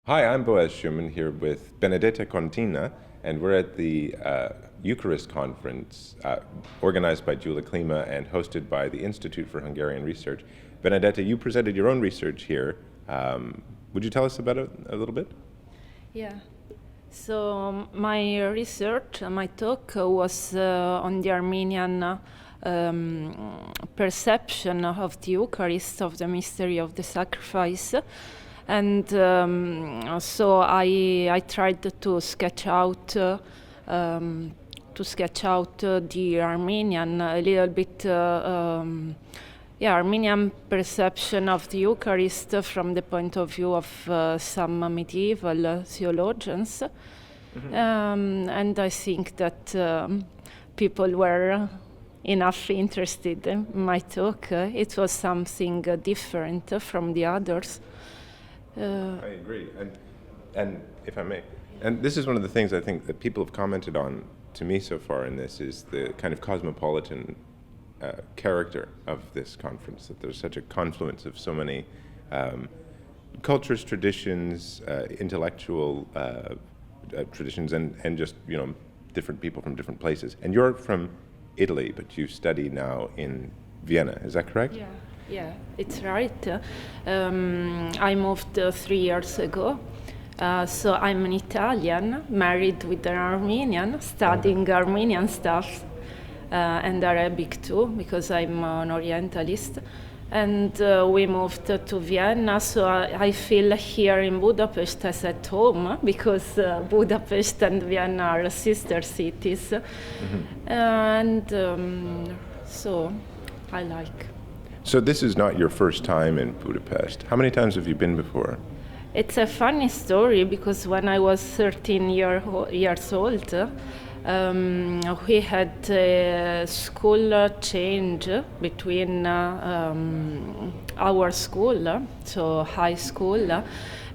Hi, I'm Boaz Schumann here with Benedetta Contin, and we're at the Eucharist conference organized by Gyula Klima and hosted by the Institute for Hungarian Research. Benedetta, you presented your own research here. Would you tell us about it a little bit? Yeah. So my research, my talk was on the Armenian perception of the Eucharist, of the mystery of the sacrifice. And so I tried to sketch out the Armenian a little bit, Armenian perception of the Eucharist from the point of view of some medieval theologians, and I think that people were enough interested in my talk. It was something different from the others. I agree, and if I may, and this is one of the things I think that people have commented on to me so far in this is the kind of cosmopolitan character of this conference, that there's such a confluence of so many cultures, traditions, intellectual traditions, and just, you know, different people from different places. And you're from Italy, but you study now in Vienna, is that correct? Yeah, it's right. I moved 3 years ago. So I'm an Italian, married with an Armenian, studying Armenian stuff and Arabic too, because I'm an Orientalist. And we moved to Vienna, so I feel here in Budapest as at home, because Budapest and Vienna are sister cities. So I like. So this is not your first time in Budapest. How many times have you been before? It's a funny story, because when I was 13 years old, we had a school change between our school, so high school,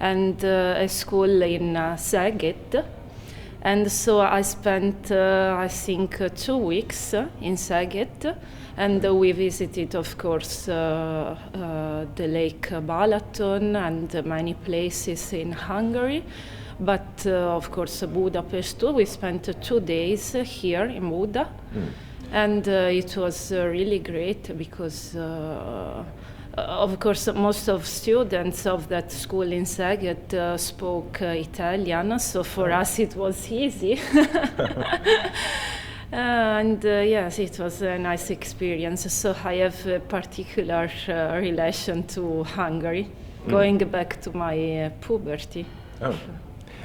and a school in Szeged. And so I spent, I think, 2 weeks in Szeged, and we visited, of course, the Lake Balaton and many places in Hungary. But, of course, Budapest too. We spent 2 days here in Buda, and it was really great because of course, most of students of that school in Szeged spoke Italian, so for us it was easy. And yes, it was a nice experience. So I have a particular relation to Hungary, going back to my puberty. Oh.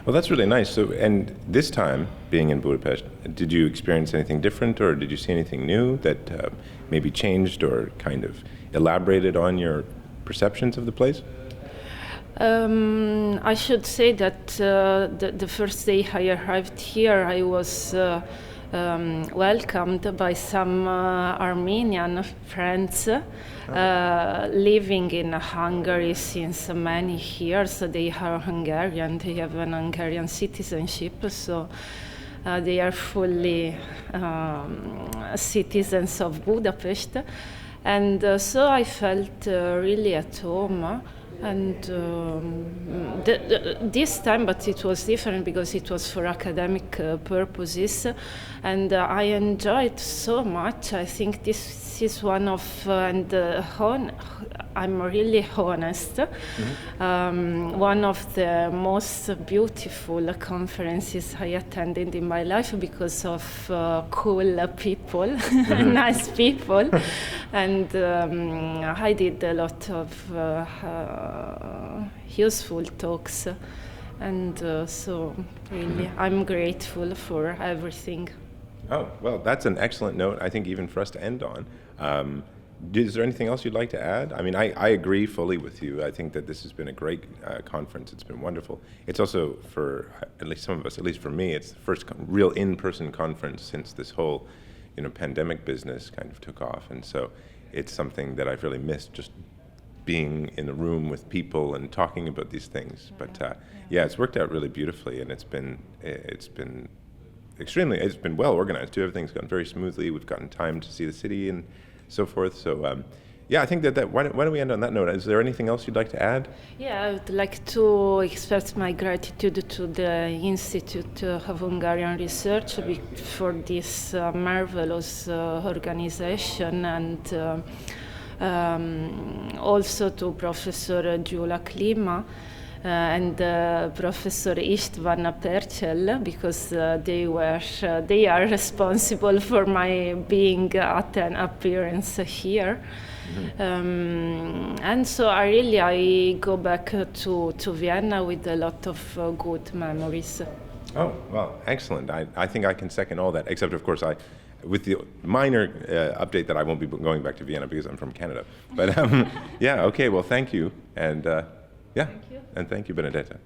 Well, that's really nice. So, and this time, being in Budapest, did you experience anything different, or did you see anything new that maybe changed or kind of elaborated on your perceptions of the place? I should say that the first day I arrived here, I was welcomed by some Armenian friends living in Hungary since many years. They are Hungarian, they have an Hungarian citizenship, so they are fully citizens of Budapest. And so I felt really at home. And this time, but it was different because it was for academic purposes, and I enjoyed so much. I think this is one of, I'm really honest, one of the most beautiful conferences I attended in my life because of cool people, nice people, and I did a lot of useful talks, and so really I'm grateful for everything. Oh, well, that's an excellent note, I think, even for us to end on. Is there anything else you'd like to add? I mean, I agree fully with you. I think that this has been a great conference. It's been wonderful. It's also, for at least some of us, at least for me, it's the first real in-person conference since this whole, pandemic business kind of took off. And so it's something that I've really missed, just being in a room with people and talking about these things. But it's worked out really beautifully, and it's been well organized too. Everything's gone very smoothly. We've gotten time to see the city and so forth. So Yeah, I think why don't we end on that note? Is there anything else you'd like to add? Yeah, I would like to express my gratitude to the Institute of Hungarian Research for this marvelous organization, and also to Professor Gyula Klima and Professor István Percel, because they are responsible for my being at an appearance here. And so I go back to Vienna with a lot of good memories. Oh, well, excellent. I think I can second all that, except, of course, with the minor update that I won't be going back to Vienna because I'm from Canada. But yeah, okay, well, thank you. And yeah, Thank you. and thank you, Benedetta.